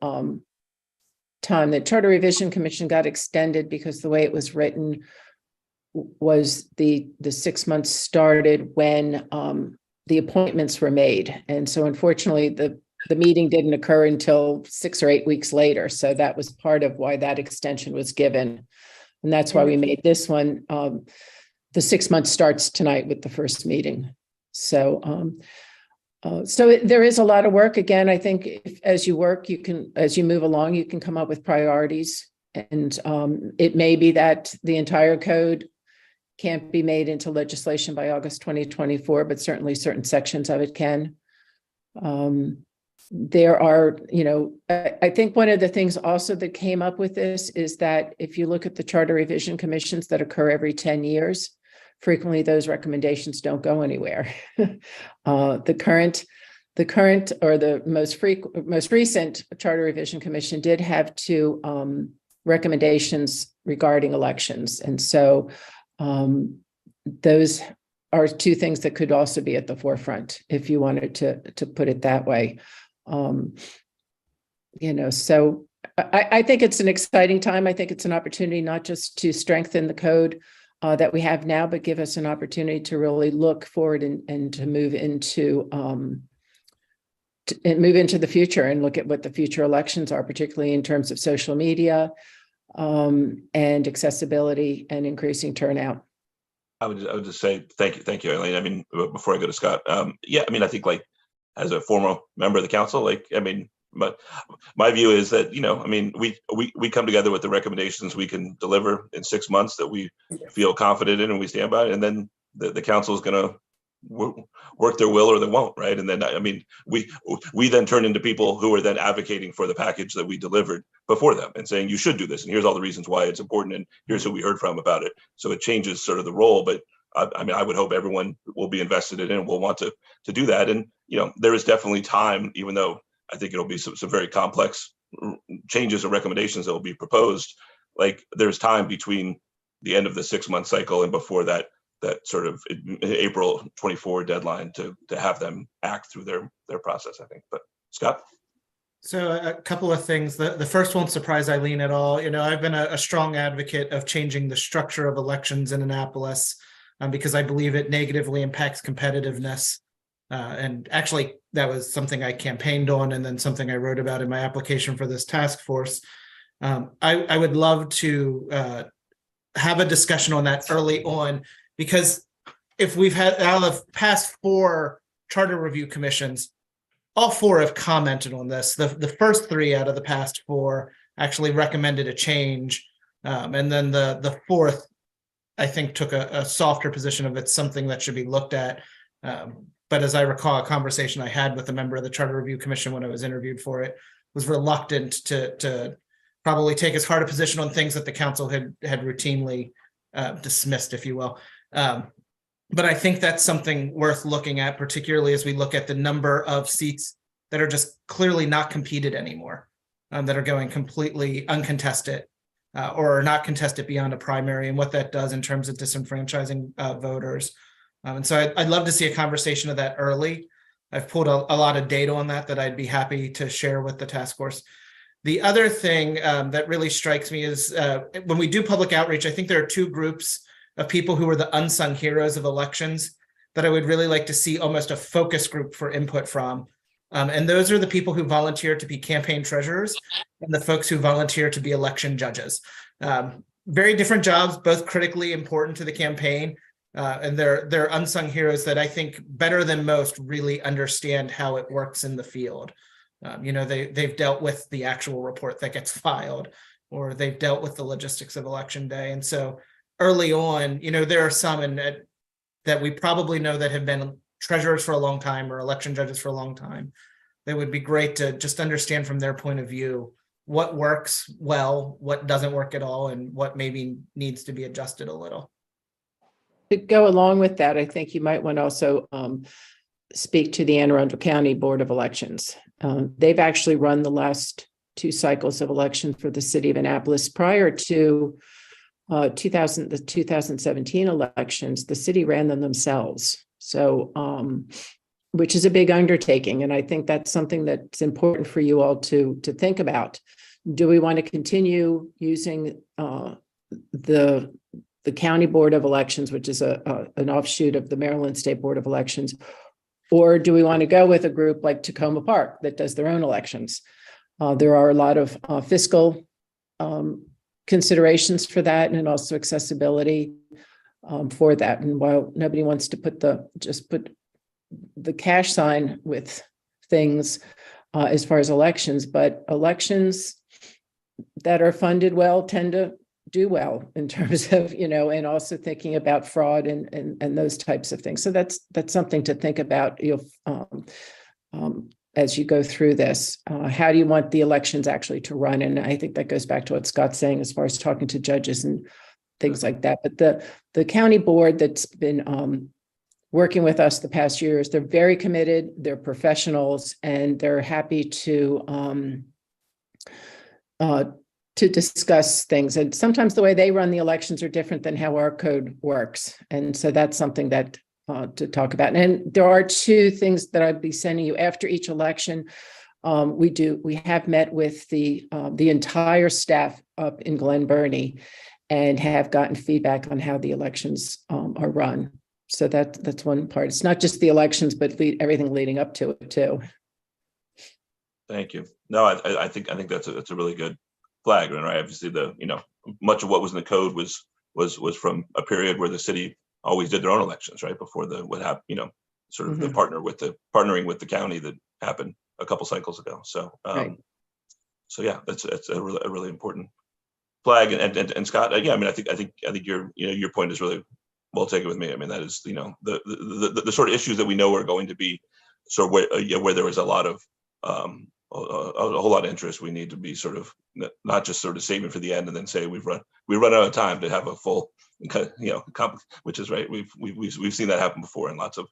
time. The Charter Revision Commission got extended because the way it was written was the 6 months started when the appointments were made. And so unfortunately, the meeting didn't occur until 6 or 8 weeks later. So that was part of why that extension was given. And that's why we made this one. The 6 months starts tonight with the first meeting. So there is a lot of work. Again, I think as you work, as you move along, you can come up with priorities. And it may be that the entire code can't be made into legislation by August 2024, but certainly certain sections of it can. There are, I think one of the things also that came up with this is that if you look at the Charter Revision Commissions that occur every 10 years, frequently those recommendations don't go anywhere. The current or the most recent Charter Revision Commission did have 2 recommendations regarding elections. And so those are 2 things that could also be at the forefront if you wanted to put it that way. So I think it's an exciting time. I think it's an opportunity not just to strengthen the code that we have now, but give us an opportunity to really look forward and to move into the future and look at what the future elections are, particularly in terms of social media and accessibility and increasing turnout. I would just say thank you, Eileen. I mean, before I go to Scott, I mean, I think like as a former member of the council, but my view is that, I mean, we come together with the recommendations we can deliver in 6 months that we feel confident in and we stand by, and then the council is going to work their will or they won't, right? And then, I mean, we then turn into people who are then advocating for the package that we delivered before them and saying, you should do this, and here's all the reasons why it's important, and here's who we heard from about it. So it changes sort of the role, but I mean, I would hope everyone will be invested in it and will want to do that. And, there is definitely time, even though I think it'll be some very complex changes or recommendations that will be proposed. Like, there's time between the end of the 6-month cycle and before that sort of April 24 deadline to have them act through their process, I think. But Scott? So a couple of things. The first won't surprise Eileen at all. I've been a strong advocate of changing the structure of elections in Annapolis because I believe it negatively impacts competitiveness. And actually, that was something I campaigned on and then something I wrote about in my application for this task force. I would love to have a discussion on that early on, because if we've had out of past 4 charter review commissions, all four have commented on this. The first three out of the past four actually recommended a change. And then the fourth, I think, took a softer position of it's something that should be looked at. But as I recall, a conversation I had with a member of the Charter Review Commission when I was interviewed for it was reluctant to probably take as hard a position on things that the council had routinely dismissed, if you will. But I think that's something worth looking at, particularly as we look at the number of seats that are just clearly not competed anymore, that are going completely uncontested or are not contested beyond a primary, and what that does in terms of disenfranchising voters. And so I'd love to see a conversation of that early. I've pulled a lot of data on that I'd be happy to share with the task force. The other thing that really strikes me is when we do public outreach, I think there are two groups of people who are the unsung heroes of elections that I would really like to see almost a focus group for input from. And those are the people who volunteer to be campaign treasurers and the folks who volunteer to be election judges. Very different jobs, both critically important to the campaign. And they're unsung heroes that I think better than most really understand how it works in the field. They've dealt with the actual report that gets filed, or they've dealt with the logistics of election day. And so early on, there are some that we probably know that have been treasurers for a long time or election judges for a long time. They would be great to just understand from their point of view what works well, what doesn't work at all, and what maybe needs to be adjusted a little. To go along with that, I think you might want to also speak to the Anne Arundel County Board of Elections. They've actually run the last two cycles of election for the city of Annapolis. Prior to the 2017 elections, the city ran them themselves. So, which is a big undertaking. And I think that's something that's important for you all to think about. Do we want to continue using the County Board of Elections, which is an offshoot of the Maryland State Board of Elections, or do we want to go with a group like Tacoma Park that does their own elections? There are a lot of fiscal considerations for that, and also accessibility for that. And while nobody wants to put the cash sign with things as far as elections, but elections that are funded well tend to do well in terms of, and also thinking about fraud and those types of things. So that's something to think about as you go through this. How do you want the elections actually to run? And I think that goes back to what Scott's saying as far as talking to judges and things like that. But the county board that's been working with us the past years, they're very committed, they're professionals, and they're happy to discuss things. And sometimes the way they run the elections are different than how our code works. And so that's something that to talk about. And there are two things that I'd be sending you after each election. We have met with the entire staff up in Glen Burnie and have gotten feedback on how the elections are run. So that's one part. It's not just the elections, but everything leading up to it too. Thank you. No, I think that's a really good flag, right? Obviously, much of what was in the code was from a period where the city always did their own elections, right? Before what happened, sort of the partnering with the county that happened a couple cycles ago. So, Right. So yeah, that's a really important flag. And Scott, I think your point is really well taken with me. I mean, that is, the sort of issues that we know are going to be sort of where there is a lot of a whole lot of interest. We need to be sort of not just sort of saving for the end and then say we run out of time to have a full, which is right. We've seen that happen before in lots of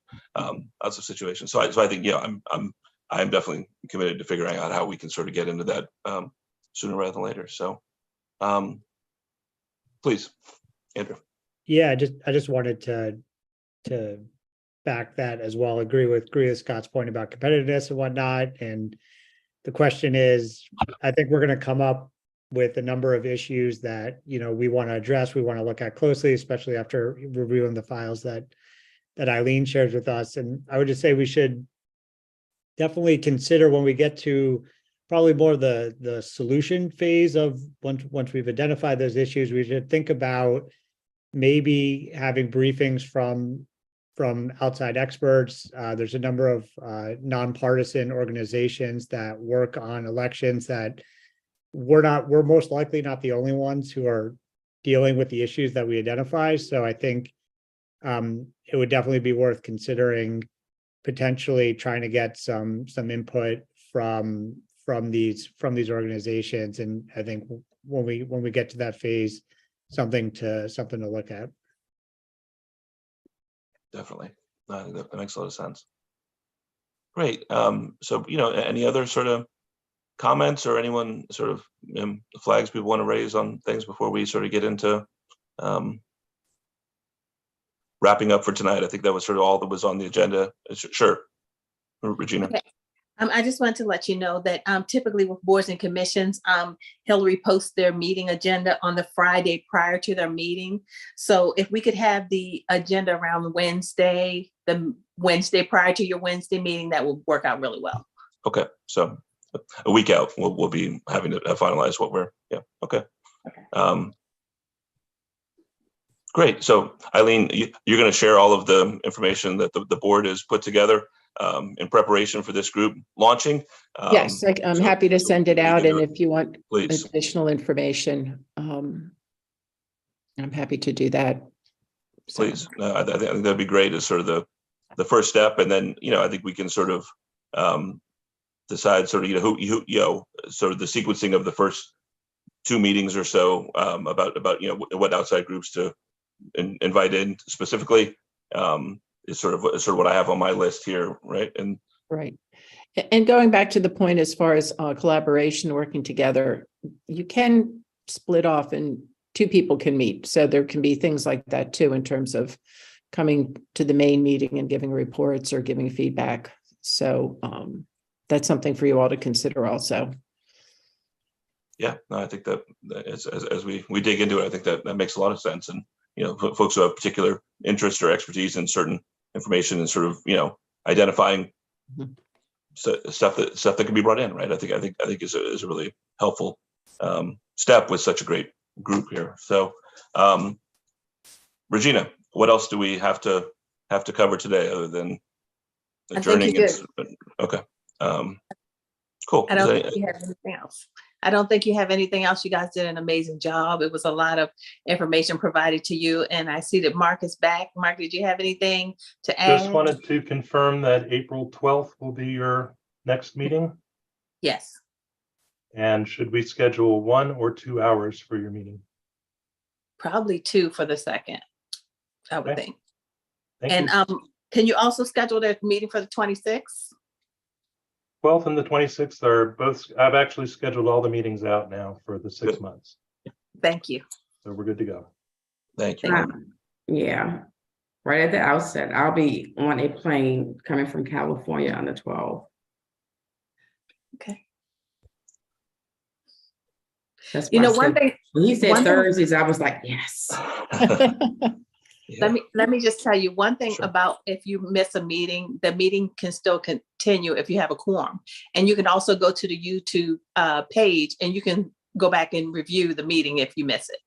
situations. So I think I'm definitely committed to figuring out how we can sort of get into that sooner rather than later. So, please, Andrew. Yeah, I just wanted to back that as well. Agree with Scott's point about competitiveness and whatnot. And the question is, I think we're going to come up with a number of issues that we want to address, we want to look at closely, especially after reviewing the files that Eileen shares with us. And I would just say we should definitely consider, when we get to probably more the solution phase of once we've identified those issues, we should think about maybe having briefings from from outside experts. There's a number of nonpartisan organizations that work on elections that we're most likely not the only ones who are dealing with the issues that we identify. So I think it would definitely be worth considering potentially trying to get some input from these organizations. And I think when we get to that phase, something to look at. Definitely. No, I think that makes a lot of sense. Great. So, any other sort of comments or anyone sort of flags people want to raise on things before we sort of get into wrapping up for tonight? I think that was sort of all that was on the agenda. Sure. Regina. Okay. I just want to let you know that typically with boards and commissions, Hillary posts their meeting agenda on the Friday prior to their meeting. So if we could have the agenda around Wednesday, the Wednesday prior to your Wednesday meeting, that will work out really well. Okay. So a week out, we'll be having to finalize what we're, okay. Great. So Eileen, you're going to share all of the information that the board has put together in preparation for this group launching. Yes, I'm happy to send it out. And if you want please, additional information, I'm happy to do that. So- please. I think that'd be great as sort of the first step. And then, I think we can sort of decide sort of, sort of the sequencing of the first 2 meetings or so about, what outside groups to invite in specifically. Is sort of what I have on my list here, right? And right. And going back to the point as far as collaboration, working together, you can split off and 2 people can meet. So there can be things like that too, in terms of coming to the main meeting and giving reports or giving feedback. So that's something for you all to consider also. yeah, no, I think that as we dig into it, I think that makes a lot of sense. And folks who have particular interest or expertise in certain information and sort of identifying stuff that can be brought in, right? I think is a really helpful step with such a great group here. So, Regina, what else do we have to cover today other than adjourning? Okay, cool. I don't think you have anything else. I don't think you have anything else. You guys did an amazing job. It was a lot of information provided to you. And I see that Mark is back. Mark, did you have anything to add? Just wanted to confirm that April 12th will be your next meeting. Yes. And should we schedule 1 or 2 hours for your meeting? Probably 2 for the second, I would Okay. think. Thank And you. can you also schedule that meeting for the 26th? 12th and the 26th are both, I've actually scheduled all the meetings out now for the 6 Good. months. Thank you. So we're good to go. Thank you. Yeah, right at the outset, I'll be on a plane coming from California on the 12th. Okay. That's You why know, I one said- thing, when he said one thing- Thursdays, I was like, yes. Yeah. let me just tell you one thing Sure. about if you miss a meeting, the meeting can still continue if you have a quorum. And you can also go to the YouTube page and you can go back and review the meeting if you miss it.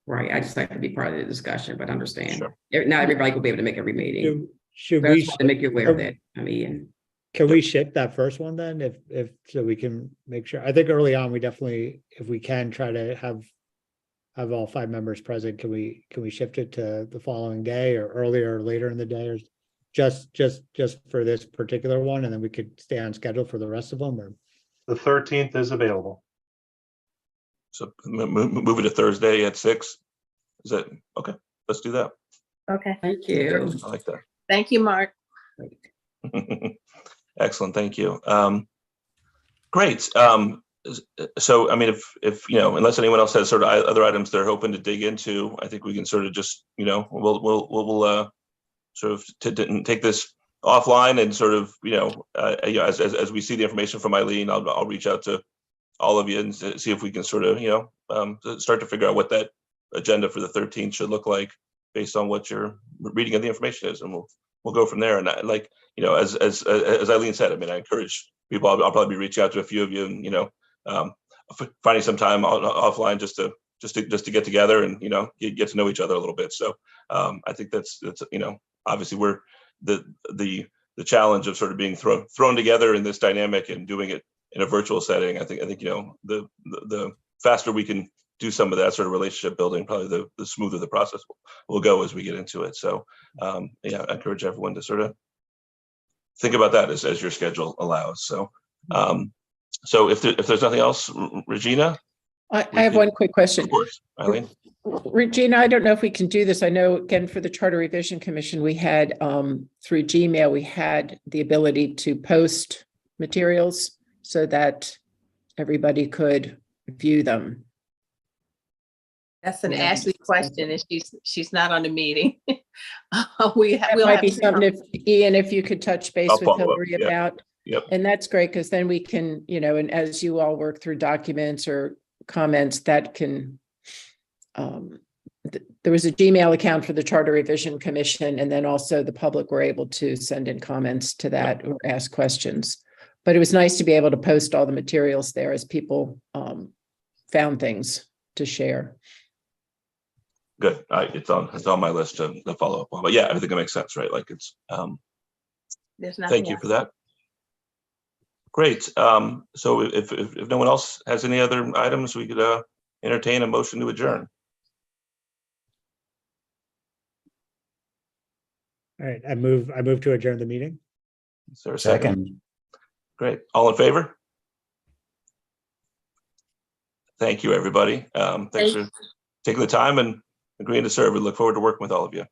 Right, I just like to be part of the discussion, but understand, Sure. not everybody will be able to make every meeting. Should But I we, just want to make you aware of that, I mean. can we ship that first one then? If so we can make sure, I think early on, we definitely, if we can try to have all 5 members present, can we shift it to the following day or earlier or later in the day, or just for this particular one, and then we could stay on schedule for the rest of them? Or The 13th is available. So move it to Thursday at 6. Is that okay? Let's do that. Okay. Thank you. I like that. Thank you, Mark. Excellent, thank you. Great. So, I mean, if unless anyone else has sort of other items they're hoping to dig into, I think we can sort of just, we'll sort of take this offline and sort of, as we see the information from Eileen, I'll reach out to all of you and see if we can sort of, start to figure out what that agenda for the 13th should look like based on what your reading of the information is, and we'll go from there. And as Eileen said, I mean, I encourage people. I'll probably be reaching out to a few of you, and finding some time offline just to get together and get to know each other a little bit. So I think that's obviously we're the challenge of sort of being thrown together in this dynamic and doing it in a virtual setting. I think the faster we can do some of that sort of relationship building, probably the smoother the process will go as we get into it. So yeah, I encourage everyone to sort of think about that as your schedule allows. So so if there's nothing else, Regina? I have one quick question. Of course, Eileen. Regina, I don't know if we can do this. I know, again, for the Charter Revision Commission, we had, through Gmail, we had the ability to post materials so that everybody could view them. That's an Yeah. Ashley question, and she's not on the meeting. That We'll might have be to- something if, Ian, if you could touch base I'll with follow up, Hillary yeah. about. Yep. And that's great, because then we can, and as you all work through documents or comments, that can, there was a Gmail account for the Charter Revision Commission, and then also the public were able to send in comments to that or ask questions. But it was nice to be able to post all the materials there as people found things to share. Good. It's on my list to follow up on. But yeah, I think it makes sense, right? Like it's There's nothing thank you else. for that. Great. So if no one else has any other items, we could entertain a motion to adjourn. All right, I move to adjourn the meeting. Is there a second? Second. Great. All in favor? Thank you, everybody. Thanks for taking the time and agreeing to serve. We look forward to working with all of you.